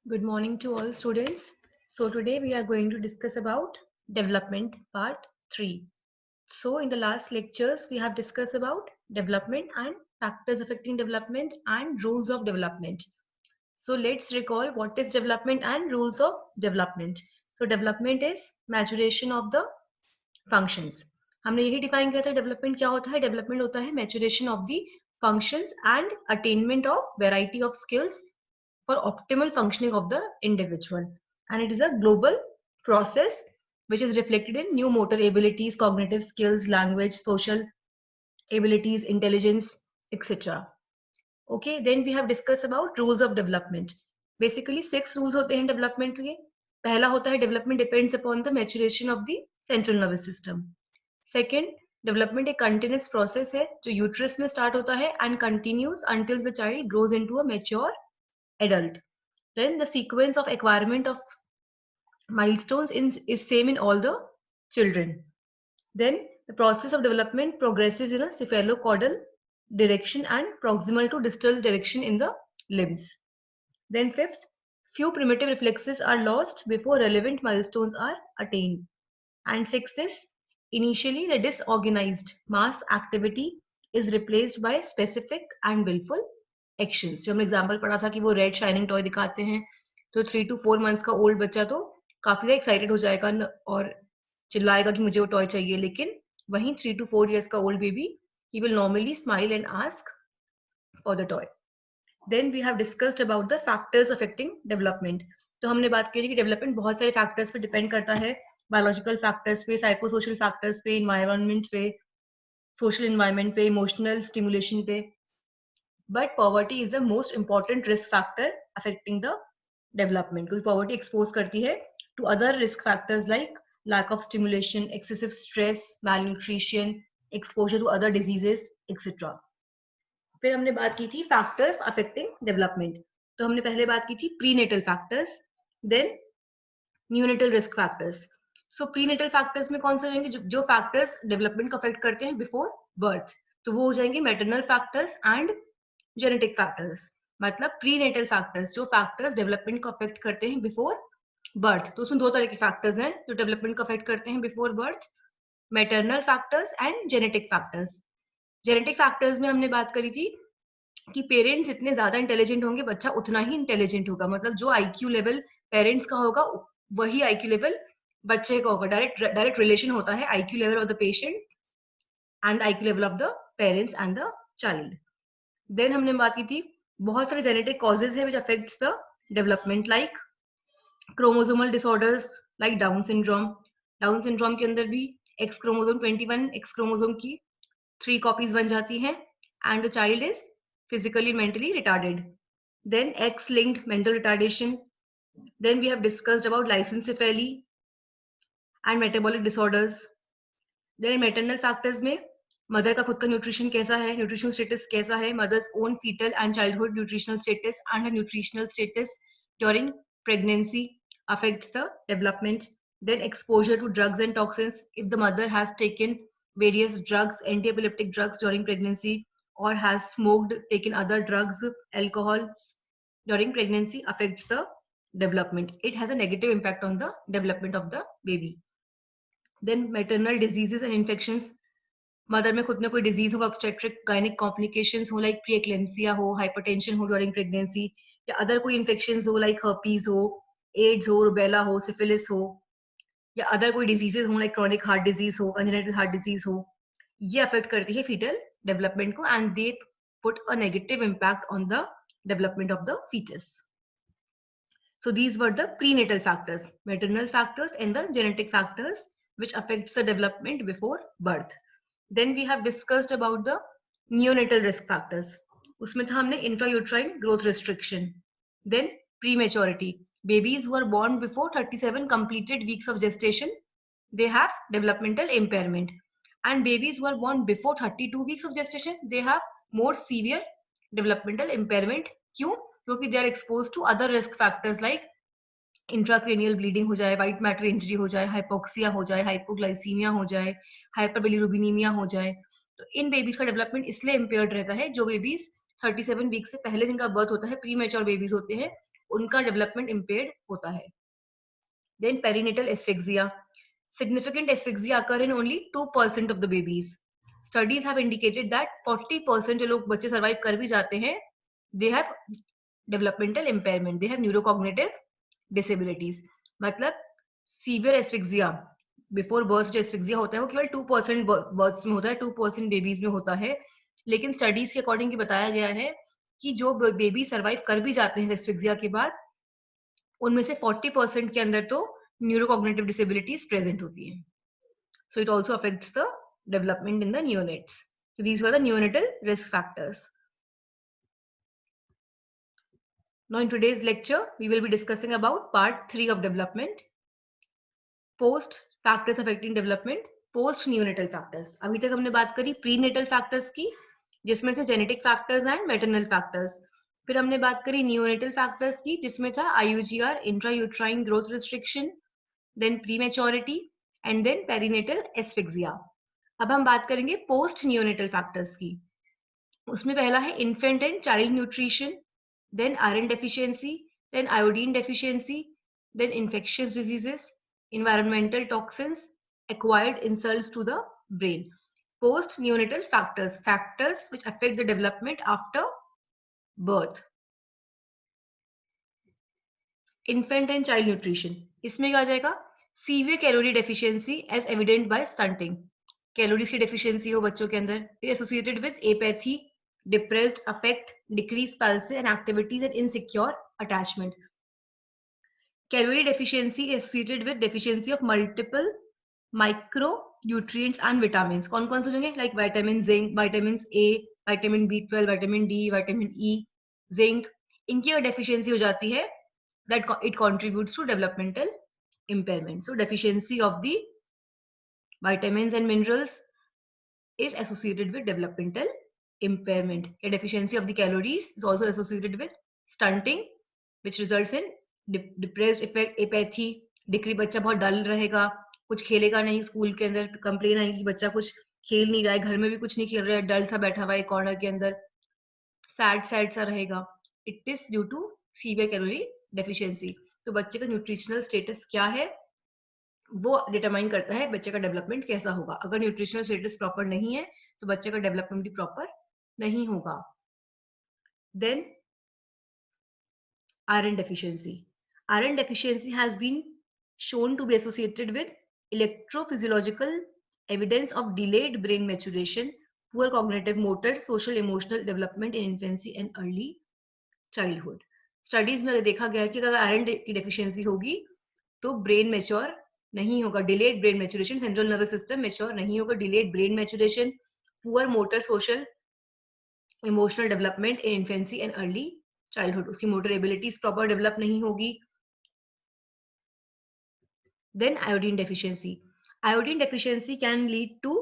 Good morning to all students. So today we are going to discuss about development part 3. So in the last lectures we have discussed about development and factors affecting development and rules of development. So let's recall what is development and rules of development. So development is maturation of the functions. हमने यही define किया था development क्या होता है. Development होता है maturation of the functions and attainment of variety of skills for optimal functioning of the individual, and it is a global process which is reflected in new motor abilities, cognitive skills, language, social abilities, intelligence, etc. Okay, then we have discussed about rules of development. Basically 6 rules होते हैं development के. पहला होता है development depends upon the maturation of the central nervous system. Second, development एक continuous process है जो uterus में स्टार्ट होता है and continues until the child grows into a mature adult. Then the sequence of acquirement of milestones is same in all the children. Then the process of development progresses in a cephalocaudal direction and proximal to distal direction in the limbs. Then fifth, few primitive reflexes are lost before relevant milestones are attained. And sixth is, initially the disorganized mass activity is replaced by specific and willful actions. जो हमने example पढ़ा था कि वो red shining toy दिखाते हैं तो 3 to 4 months का ओल्ड बच्चा तो काफी ज्यादा एक्साइटेड हो जाएगा और चिल्लाएगा कि मुझे वो टॉय चाहिए. लेकिन वहीं 3 to 4 इयर्स का old baby he will normally smile and ask for the toy. Then we have discussed about the factors affecting development. तो हमने बात की कि डेवलपमेंट बहुत सारे फैक्टर्स पे डिपेंड करता है. बायोलॉजिकल फैक्टर्स पे, साइको सोशल फैक्टर्स पे, इन्वायरमेंट पे, सोशल इन्वायरमेंट पे, इमोशनल स्टिमुलेशन पे. But poverty is the most important risk factor affecting the development. क्योंकि poverty expose करती है to other risk factors like lack of stimulation, excessive stress, malnutrition, exposure to other diseases, etc. फिर हमने बात की थी factors affecting development. तो हमने पहले बात की थी prenatal factors, then neonatal risk factors. So prenatal factors में कौन से रहेंगे? जो factors development को affect करते हैं before birth. तो वो हो जाएंगे maternal factors and genetic factors. मतलब प्रीनेटल फैक्टर्स जो फैक्टर्स डेवलपमेंट को अफेक्ट करते हैं बिफोर बर्थ. तो उसमें दो तरह के फैक्टर्स हैं जो डेवलपमेंट को अफेक्ट करते हैं before birth, maternal factors and genetic factors. Genetic factors में हमने बात करी थी कि पेरेंट्स जितने ज्यादा इंटेलिजेंट होंगे बच्चा उतना ही इंटेलिजेंट होगा. मतलब जो आईक्यू लेवल पेरेंट्स का होगा वही आईक्यू लेवल बच्चे का होगा. डायरेक्ट रिलेशन होता है IQ level of the patient and IQ level of the parents and the child. Then हमने बात की थी बहुत सारे जेनेटिक कॉजेज है which affects the development like chromosomal disorders like Down syndrome. Down syndrome के अंदर भी एक्स क्रोमोसोम 21 एक्स क्रोमोसोम की 3 कॉपीज बन जाती हैं and the child is physically mentally retarded. Then X linked mental retardation. Then we have discussed about lissencephaly and metabolic disorders. Then maternal factors में mother का खुद का न्यूट्रिशन कैसा है, न्यूट्रिशनल स्टेटस कैसा है, mother's own fetal and childhood nutritional status and her nutritional status during pregnancy affects the development. Then exposure to drugs and toxins. If the mother has taken various drugs, anti-epileptic drugs during pregnancy or has smoked, taken other drugs, alcohol during pregnancy affects the development. It has a negative impact on the development of the baby. Then maternal diseases and infections. Mother में खुद में कोई disease हो, obstetric gynaec complications हो like pre eclampsia हो, hypertension हो during pregnancy, या other कोई इन्फेक्शंस हो लाइक हर्पीज हो, एड्स हो, रुबेला हो, सिफिलिस हो, या अदर कोई डिजीजेस हो लाइक क्रॉनिक हार्ट डिजीज हो, कंजेनिटल हार्ट डिजीज हो, ये अफेक्ट करती है फीटल डेवलपमेंट को and they put a negative impact on the development of the fetus. So these were the prenatal factors, maternal factors and the genetic factors which affects the development before birth. Then we have discussed about the neonatal risk factors. उसमें था हमने intrauterine growth restriction. Then prematurity. Babies who are born before 37 completed weeks of gestation, they have developmental impairment. And babies who are born before 32 weeks of gestation, they have more severe developmental impairment. क्यों? क्योंकि they are exposed to other risk factors like intracranial bleeding हो जाए, white matter injury हो जाए, hypoxia हो जाए, hypoglycaemia हो जाए, हाइपरबिलिरुबिनीमिया हो जाए. तो इन बेबीज का डेवलपमेंट इसलिए इम्पेयर्ड रहता है जो बेबीज 37 वीक से पहले जिनका बर्थ होता है, प्री मैच्योर बेबीज होते हैं, उनका डेवलपमेंट इम्पेयर्ड होता है. Then perinatal asphyxia. Significant asphyxia occur in only 2% of the babies. Studies have indicated that 40% जो लोग बच्चे सर्वाइव कर भी जाते हैं, they have developmental impairment, they have neurocognitive disabilities. मतलब सीवियर एस्फिक्सिया बिफोर बर्थ जो एस्फिक्सिया होता है वो केवल 2% बर्थ्स में होता है, 2% बेबीज में होता है. लेकिन स्टडीज के अकॉर्डिंग बताया गया है कि जो बेबी सर्वाइव कर भी जाते हैं एस्फिक्सिया के बाद, उनमें से 40% के अंदर तो न्यूरोकॉग्निटिव डिसेबिलिटीज प्रेजेंट होती हैं. So it also affects the development in the neonates. So these were the neonatal risk factors. Now in today's lecture, we will be discussing about part 3 of development. Post factors affecting development, post neonatal factors. अभी तक हमने बात करी prenatal factors की, जिसमें थे genetic factors and maternal factors. फिर हमने बात करी neonatal factors की, जिसमें था IUGR, intrauterine growth restriction, then prematurity, and then perinatal asphyxia. अब हम बात करेंगे post neonatal factors की. उसमें पहला है infant and child nutrition, then iron deficiency, then iodine deficiency, then infectious diseases, environmental toxins, acquired insults to the brain. Post neonatal factors, factors which affect the development after birth. Infant and child nutrition, इसमें क्या आ जाएगा? Severe calorie deficiency as evident by stunting. Calories की deficiency हो बच्चों के अंदर, associated with apathy, depressed affect, decreased pulse and activities and insecure attachment. Calorie deficiency is associated with deficiency of multiple micronutrients and vitamins. कौन कौन से होंगे? Like vitamin zinc, vitamins A, vitamin B12, vitamin D, vitamin E, zinc. इनकी अगर deficiency हो जाती है, that it contributes to developmental impairment. So deficiency of the vitamins and minerals is associated with developmental impairment. A deficiency of the calories is also associated with stunting, which results in depressed effect, apathy, decrease. बच्चा बहुत डल रहेगा, कुछ खेलेगा नहीं, school के अंदर complain आएगी कि बच्चा कुछ खेल नहीं रहा है, घर में भी कुछ नहीं खेल रहा है, डल सा बैठा हुआ है कॉर्नर के अंदर, सैड सैड सा रहेगा. It is due to fever calorie deficiency. तो बच्चे का न्यूट्रिशनल स्टेटस क्या है वो डिटरमाइन करता है बच्चे का डेवलपमेंट कैसा होगा. अगर न्यूट्रिशनल स्टेटस प्रॉपर नहीं है तो बच्चे का डेवलपमेंट भी प्रॉपर नहीं होगा. Then iron deficiency. Iron deficiency has been shown to be associated with electrophysiological evidence of delayed brain maturation, poor cognitive, motor, social, emotional development in infancy and early childhood. Studies में देखा गया कि अगर iron की deficiency होगी तो brain mature नहीं होगा, delayed brain maturation, central nervous system mature नहीं होगा, delayed brain maturation, poor motor, social, emotional development in infancy and early childhood. उसकी मोटर एबिलिटीज प्रॉपर डेवलप नहीं होगी. Then iodine deficiency. Iodine deficiency can lead to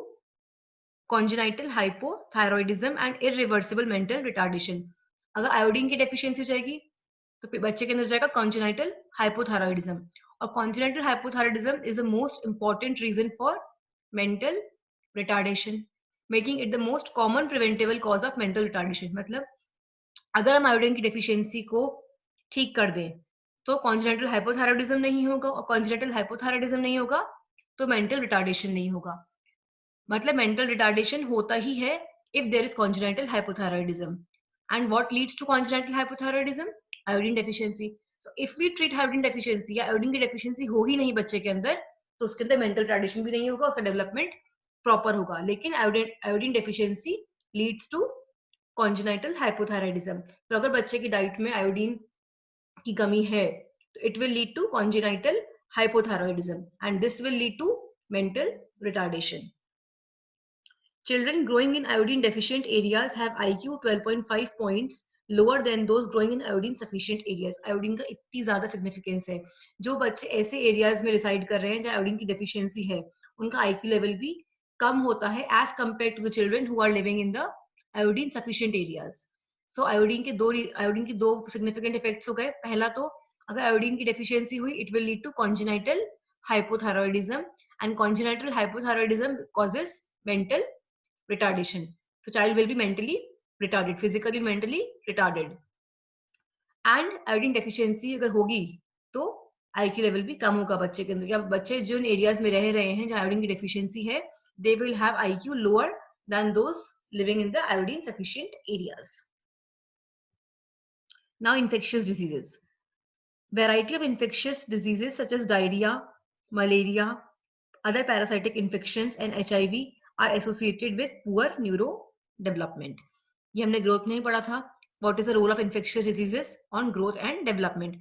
congenital hypothyroidism and irreversible mental retardation. अगर iodine की deficiency जाएगी तो बच्चे के अंदर जाएगा congenital hypothyroidism. और congenital hypothyroidism is the most important reason for mental retardation, making it the most common preventable cause of mental retardation. मतलब अगर हम आयोडीन की डेफिशिएंसी को ठीक कर दें तो कॉन्जेनिटल हाइपोथायराइडिज्म नहीं होगा, और कॉन्जेनिटल हाइपोथायराइडिज्म नहीं होगा तो मेंटल रिटार्डेशन नहीं होगा. मतलब मेंटल रिटार्डेशन होता ही है if there is congenital hypothyroidism. And what leads to congenital hypothyroidism? Iodine deficiency. So if we treat iodine deficiency या आयोडीन की डेफिशिएंसी हो ही नहीं बच्चे के अंदर तो उसके अंदर मेंटल रिटार्डेशन भी नहीं होगा, उसका डेवलपमेंट प्रॉपर होगा. लेकिन iodine deficiency leads to congenital hypothyroidism. तो अगर बच्चे की डाइट में आयोडीन की कमी है तो it will lead to congenital hypothyroidism and this will lead to mental retardation. Children growing in iodine deficient areas have IQ 12.5 points lower than those growing in iodine sufficient areas. Iodine का इतनी ज्यादा significance है. जो बच्चे ऐसे areas में reside कर रहे हैं जहाँ आयोडीन की डेफिशिएंसी है उनका IQ लेवल भी कम होता है as compare to the children who are living in the iodine sufficient areas. So iodine के दो सिग्निफिकेंट इफेक्ट्स हो गए. पहला तो अगर आयोडीन की डेफिशिएंसी हुई it will lead to congenital hypothyroidism and congenital hypothyroidism causes mental retardation. So child will be mentally retarded, physically, mentally retarded. And iodine deficiency अगर होगी तो IQ लेवल भी कम होगा बच्चे के अंदर, या बच्चे जिन एरियाज में रह रहे हैं जहाँ आयोडीन की डेफिशिएंसी है, they will have IQ lower than those living in the iodine sufficient areas. Now infectious diseases. Variety of infectious diseases such as diarrhea, malaria, other parasitic infections and HIV are associated with poor neurodevelopment. ये हमने growth नहीं पढ़ा था. What is the role of infectious diseases on growth and development?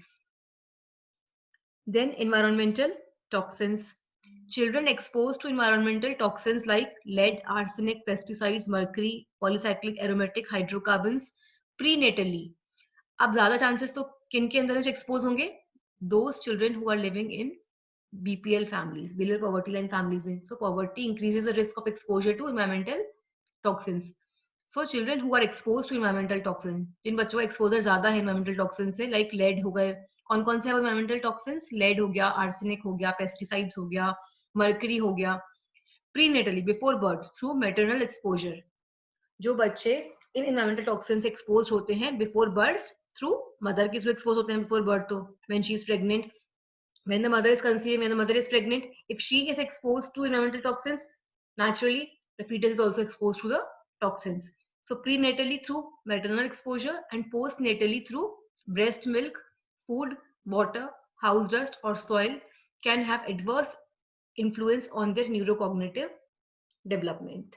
Then environmental toxins. Children exposed to environmental toxins like lead, arsenic, pesticides, mercury, polycyclic aromatic hydrocarbons prenatally. अब ज्यादा chances तो किन के अंदर एक्सपोज होंगे? Those children who are living in BPL families, below poverty line families में. So poverty increases the risk of exposure to environmental toxins. So children who are exposed to environmental toxins, जिन बच्चों का exposure ज्यादा है environmental toxins से, like lead हो गए, कौन कौन से है environmental toxins? lead हो गया, arsenic हो गया, pesticides हो गया, mercury हो गया. Prenatally, before birth, through maternal exposure. जो बच्चे इन environmental toxins से exposed होते हैं before birth, through mother के through exposed होते हैं before birth, तो when she is pregnant, when the mother is conceived, when the mother is pregnant, if she is exposed to environmental toxins, naturally the fetus is also exposed to the toxins. So prenatally through maternal exposure and postnatally through breast milk, food, water, house dust or soil can have adverse influence on their neurocognitive development.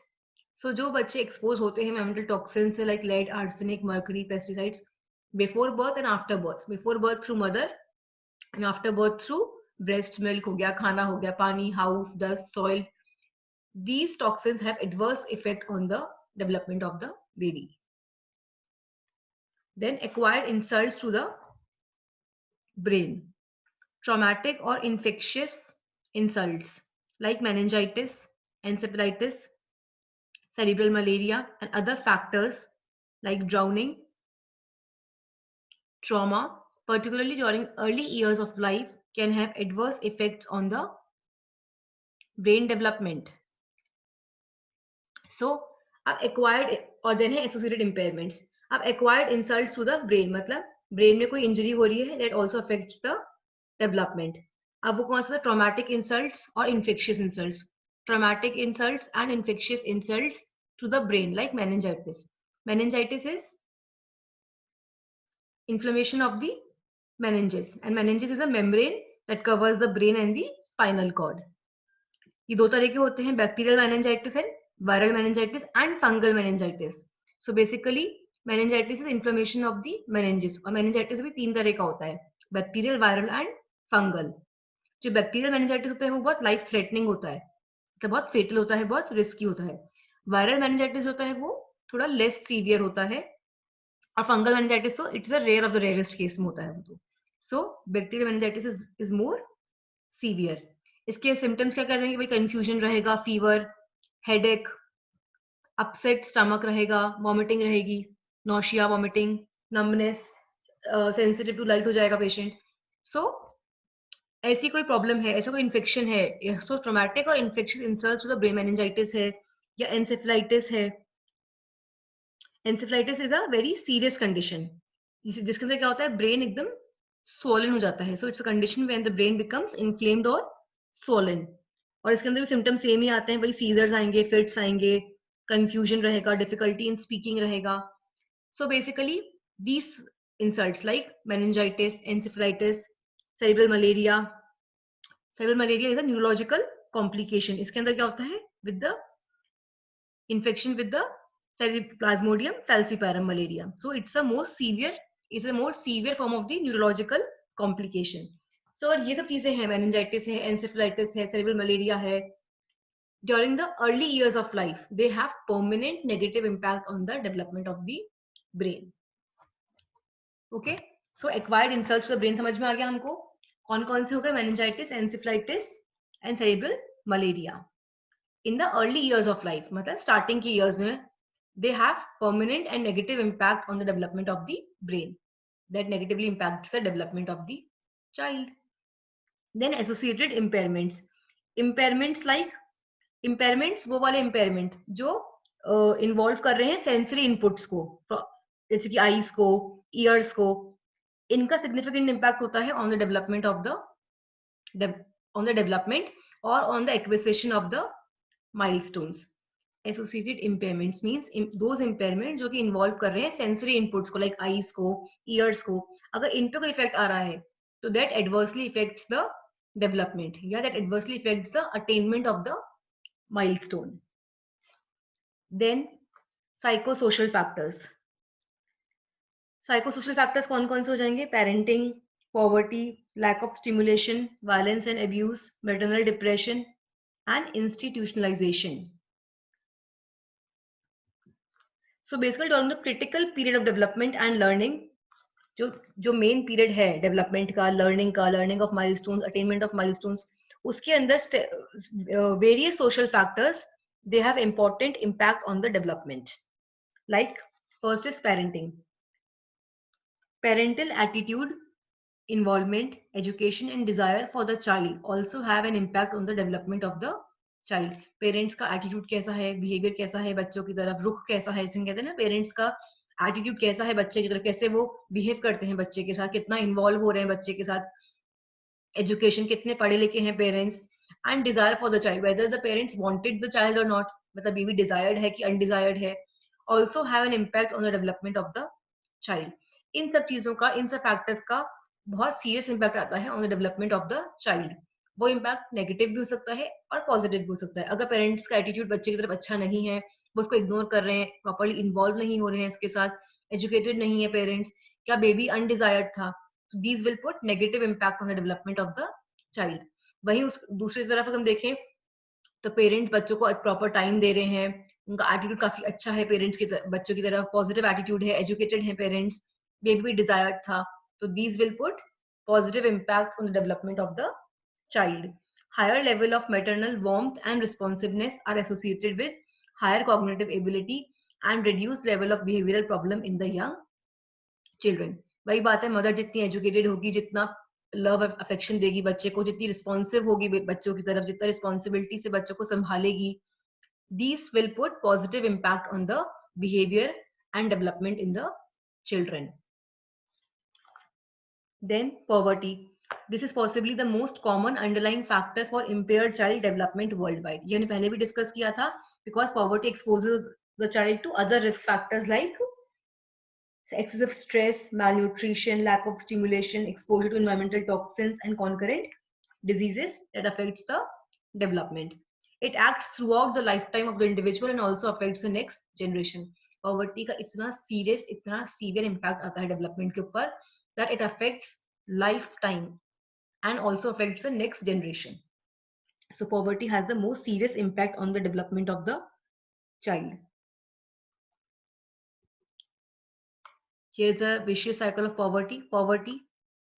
So जो बच्चे expose होते हैं environmental toxins से like lead, arsenic, mercury, pesticides before birth and after birth. Before birth through mother and after birth through breast milk हो गया, खाना हो गया, पानी, house dust, soil. These toxins have adverse effect on the development of the baby. Then acquired insults to the brain. Traumatic or infectious insults like meningitis, encephalitis, cerebral malaria and other factors like drowning, trauma, particularly during early years of life, can have adverse effects on the brain development. So अब acquired और then है associated impairments. अब acquired insults to the brain मतलब brain में कोई injury हो रही है, that also affects the development. अब वो कौन सा? traumatic insults और infectious insults. Traumatic insults and infectious insults to the brain like meningitis. Meningitis is inflammation of the meninges, and meninges is a membrane that covers the brain and the spinal cord. ये दो तरह के होते हैं, bacterial meningitis and viral meningitis and fungal meningitis. So basically meningitis is inflammation of the meninges, और meningitis भी तीन तरह का होता है, बैक्टीरियल, वायरल एंड फंगल. जो बैक्टीरियल meningitis होता है वो बहुत लाइफ थ्रेटनिंग होता है, मतलब बहुत फेटल होता है, बहुत रिस्की होता है. वायरल meningitis होता है वो थोड़ा लेस सीवियर होता है, और फंगल meningitis तो it's a rare of the rarest case में होता है वो. तो so bacterial meningitis is more severe. इसके सिम्टम्स क्या जाएंगे भाई? कंफ्यूजन रहेगा, फीवर, हेडेक, अपसेट स्टमक रहेगा, वॉमिटिंग रहेगी, nausea, vomiting, numbness, sensitive to light हो जाएगा पेशेंट. सो ऐसी कोई प्रॉब्लम है, ऐसा कोई इन्फेक्शन है, सो ट्रॉमेटिक और infection insult to the brain, meningitis है या एंसेफेलाइटिस है. Encephalitis is a very serious condition जिसके अंदर क्या होता है, ब्रेन एकदम स्वॉलन हो जाता है. So it's a condition when the brain becomes inflamed और स्वॉलन. और इसके अंदर भी सिम्टम्स सेम ही आते हैं, वही सीजर्स आएंगे, फिट्स आएंगे, कंफ्यूजन रहेगा, डिफिकल्टी इन स्पीकिंग रहेगा. So basically these insults like meningitis, encephalitis, cerebral malaria. Cerebral malaria is a neurological complication. इसके अंदर क्या होता है, with the infection with the Plasmodium falciparum malaria. So it's a more severe form of the neurological complication. So ये सब चीजें हैं, meningitis है, encephalitis है, cerebral malaria है. During the early years of life, they have permanent negative impact on the development of the brain. Okay, so acquired insults to the brain समझ में आ गया हमको. कौन कौन से हो गए? meningitis, encephalitis and cerebral malaria. In the early years of life, मतलब starting के years में, they have permanent and negative impact on the development of the brain that negatively impacts the development of the child. Then associated impairments. Impairments वो वाले impairment जो involve कर रहे हैं sensory inputs को, जैसे कि eyes को, ears को. इनका सिग्निफिकेंट इम्पैक्ट होता है on the development of the development और on the acquisition of the milestones. Associated impairments means those impairment जो कि इन्वॉल्व कर रहे हैं सेंसरी इनपुट्स को, लाइक आईज को, ईयर्स को. अगर इन पे कोई इफेक्ट आ रहा है तो that adversely affects the development या that adversely affects the attainment of the milestone. Then psychosocial factors. Psychosocial factors कौन कौन से हो जाएंगे? Parenting, poverty, lack of stimulation, violence and abuse, maternal depression and institutionalization. So basically during the critical period of development and learning, जो main period है development का, learning of milestones, attainment of milestones, उसके अंदर various social factors they have important impact on the development. Like first is parenting. Parental attitude, involvement, education and desire for the child also have an impact on the development of the child. Parents का attitude कैसा है, behavior कैसा है बच्चों की तरफ, रुख कैसा है, इसे कहते हैं ना, parents का attitude कैसा है बच्चे की तरफ, कैसे वो behave करते हैं बच्चे के साथ, कितना involve हो रहे हैं बच्चे के साथ, education कितने पढ़े लिखे हैं parents, and desire for the child, whether the parents wanted the child or not, मतलब बेबी desired है कि undesired है, also have an impact on the development of the child. इन सब चीजों का, इन सब फैक्टर्स का बहुत सीरियस इम्पैक्ट आता है on the development of the child. वो इम्पैक्ट नेगेटिव भी हो सकता है और पॉजिटिव भी हो सकता है. अगर पेरेंट्स का एटीट्यूड बच्चे की तरफ अच्छा नहीं है, वो उसको इग्नोर कर रहे हैं, प्रॉपर्ली इन्वॉल्व नहीं हो रहे हैं इसके साथ, एजुकेटेड नहीं है पेरेंट्स, क्या बेबी अनडिजायर्ड था, these will put negative impact on the development of the child. वहीं उस दूसरी तरफ अगर हम देखें तो पेरेंट्स बच्चों को प्रॉपर टाइम दे रहे हैं, उनका एटीट्यूड काफी अच्छा है पेरेंट्स के बच्चों की तरफ, पॉजिटिव एटीट्यूड है, एजुकेटेड है पेरेंट्स, बेबी भी डिजायर्ड था, तो these will put positive impact on the development of the child. Higher level of maternal warmth and responsiveness are associated with higher cognitive ability and reduced level of behavioral problem in the young children. वही बात है, mother जितनी educated होगी, जितना love affection देगी बच्चे को, जितनी रिस्पॉन्सिव होगी बच्चों की तरफ, जितना रिस्पॉन्सिबिलिटी से बच्चों को संभालेगी, these will put positive impact on the behavior and development in the children. Then poverty. This is possibly the most common underlying factor for impaired child development worldwide. ये हमने पहले भी डिस्कस किया था, because poverty exposes the child to other risk factors like excessive stress, malnutrition, lack of stimulation, exposure to environmental toxins and concurrent diseases that affects the development. It acts throughout the lifetime of the individual and also affects the next generation. Poverty का इतना severe impact आता है development के ऊपर that it affects lifetime and also affects the next generation. So poverty has the most serious impact on the development of the child. Here is a vicious cycle of poverty. Poverty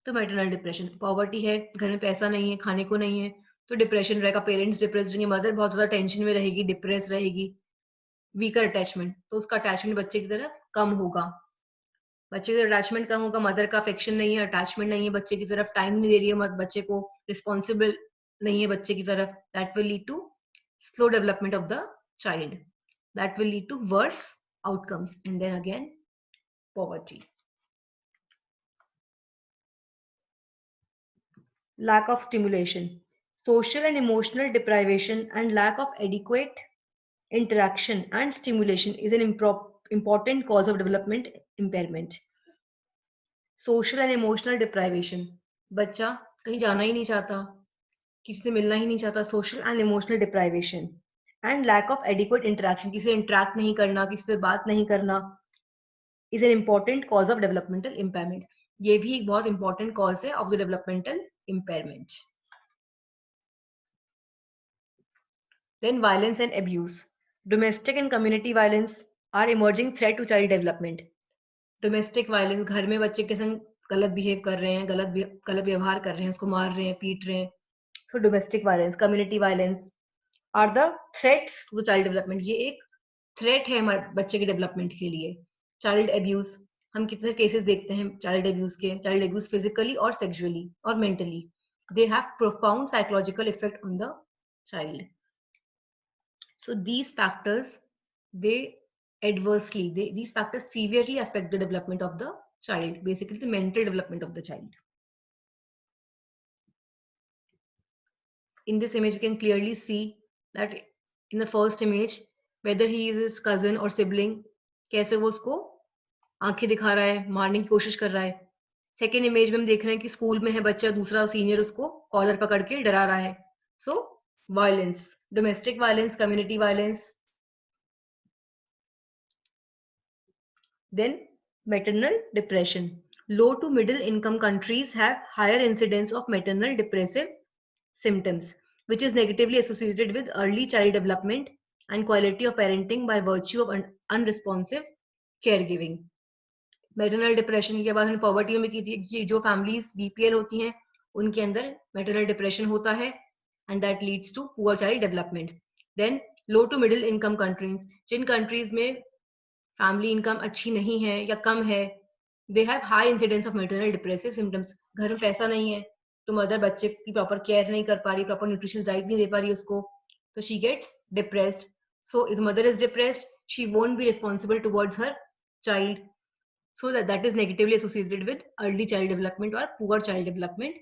तो maternal depression. Poverty है, घर में पैसा नहीं है, खाने को नहीं है, तो डिप्रेशन रहेगा, पेरेंट्स डिप्रेस रहेंगे, मदर बहुत ज्यादा टेंशन में रहेगी, डिप्रेस रहेगी, वीकर अटैचमेंट, तो उसका अटैचमेंट बच्चे की तरफ कम होगा, बच्चे की अटैचमेंट कम होगा, मदर का अफेक्शन नहीं है, अटैचमेंट नहीं है बच्चे की तरफ, टाइम नहीं दे रही है बच्चे को, रिस्पॉन्सिबल नहीं है बच्चे की तरफ, that will lead to slow development of the child, that will lead to worse outcomes, and then again poverty. Lack of stimulation. Social and emotional deprivation and lack of adequate interaction and stimulation is an important cause of development impairment. Social and emotional deprivation. बच्चा कहीं जाना ही नहीं चाहता, किसी से मिलना ही नहीं चाहता, social and emotional deprivation. And lack of adequate interaction, किसी से interact नहीं करना, किसी से बात नहीं करना, is an important cause of developmental impairment. ये भी एक बहुत important cause है of the developmental impairment. Then violence and abuse. Domestic and community violence are emerging threat to child development. Domestic violence, घर में बच्चे के संग गलत बिहेव कर रहे हैं, गलत व्यवहार कर रहे हैं, उसको मार रहे हैं, पीट रहे हैं. So domestic violence, community violence are the threats to the child development. ये एक threat है हमारे बच्चे के development के लिए. Child abuse, हम कितने केसेस देखते हैं child abuse के, child abuse physically और sexually और mentally. They have profound psychological effect on the child. So these factors, these factors severely affect the development of the child, basically the mental development of the child. In this image, we can clearly see that in the first image, whether he is his cousin or sibling, कैसे वो उसको आंखें दिखा रहा है, मारने की कोशिश कर रहा है. सेकेंड इमेज में हम देख रहे हैं कि स्कूल में है बच्चा, दूसरा सीनियर उसको कॉलर पकड़ के डरा रहा है. So violence, domestic violence, community violence. Then maternal depression. Low to middle income countries have higher incidence of maternal depressive symptoms, which is negatively associated with early child development and quality of parenting by virtue of unresponsive caregiving. Maternal depression की बात हमने poverty में की थी कि जो families BPL होती हैं उनके अंदर मैटरनल डिप्रेशन होता है and that leads to poor child development. Then low to middle income countries, जिन कंट्रीज में फैमिली इनकम अच्छी नहीं है या कम है, they have high incidence of maternal depressive symptoms. घर में पैसा नहीं है तो मदर बच्चे की प्रॉपर केयर नहीं कर पा रही, प्रॉपर न्यूट्रिशियस डाइट नहीं दे पा रही उसको, तो she gets depressed. So if mother is depressed, she won't be responsible towards her child. So that is negatively associated with early child development or poor child development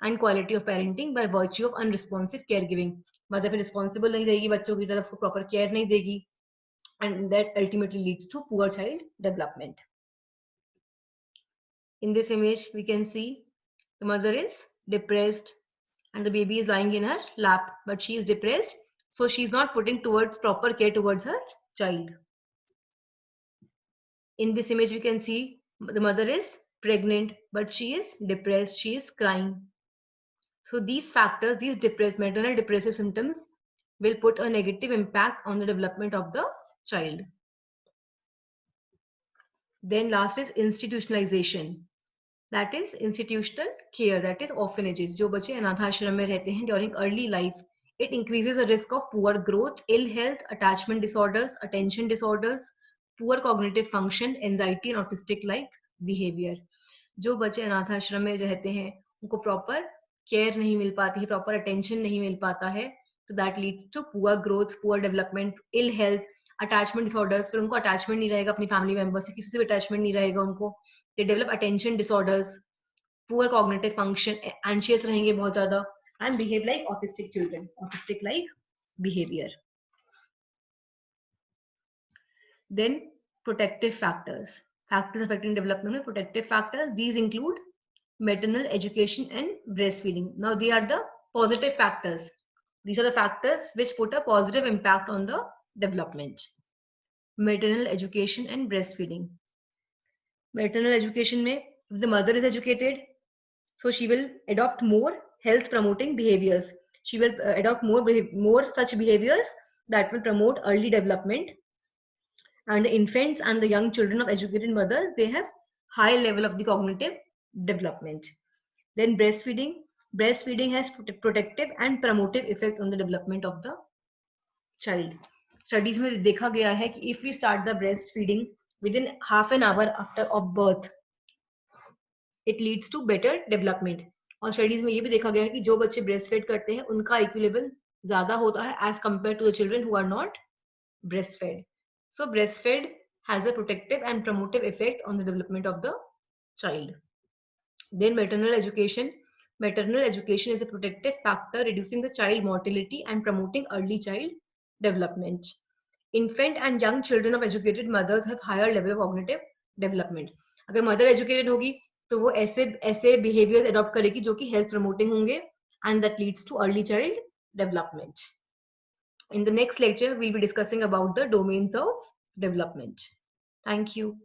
and quality of parenting by virtue of unresponsive caregiving. Mother फिर responsible नहीं रहेगी बच्चों की तरफ, उसको proper care नहीं देगी, and that ultimately leads to poor child development. In this image, we can see the mother is depressed and the baby is lying in her lap, but she is depressed, so she is not putting towards proper care towards her child. In this image, we can see the mother is pregnant, but she is depressed, she is crying. So these factors, these maternal depressive symptoms will put a negative impact on the development of the child. Then last is institutionalization. That is institutional care, that is orphanages. जो बच्चे अनाथाश्रम में रहते हैं during early life, it increases the risk of poor growth, ill health, attachment disorders, attention disorders, poor cognitive function, anxiety and autistic like behavior. जो बच्चे अनाथाश्रम में रहते हैं उनको प्रॉपर केयर नहीं मिल पाती है, प्रॉपर अटेंशन नहीं मिल पाता है, तो that leads to poor growth, poor development, ill health, attachment disorders. फिर उनको अटैचमेंट नहीं रहेगा अपनी फैमिली मेंबर से, किसी से भी अटैचमेंट नहीं रहेगा उनको. They develop attention disorders, poor cognitive function, anxious रहेंगे बहुत ज्यादा, and behave like autistic children, autistic like behaviour. Then protective factors. Factors affecting development में protective factors, these include maternal education and breastfeeding. Now they are the positive factors. These are the factors which put a positive impact on the development. Maternal education and breastfeeding. Maternal education में, if the mother is educated, so she will adopt more health promoting behaviors. She will adopt more such behaviors that will promote early development. And the infants and the young children of educated mothers, they have high level of the cognitive development. Then breastfeeding. Breastfeeding has protective and promotive effect on the development of the child. Studies में देखा गया है कि if we start the breastfeeding within half an hour after of birth, it leads to better development. और studies में ये भी देखा गया है कि जो बच्चे ब्रेस्ट फीड करते हैं उनका IQ लेवल ज्यादा होता है as compared to the children who are not breastfed. So breastfed has a protective and promotive effect on the development of the child. Then maternal education. Maternal education is a protective factor reducing the child mortality and promoting early child development. Infant and young children of educated mothers have higher level of cognitive development. अगर mother educated होगी तो वो ऐसे behaviors adopt करेगी जो कि health promoting होंगे, and that leads to early child development. In the next lecture, we'll be discussing about the domains of development. Thank you.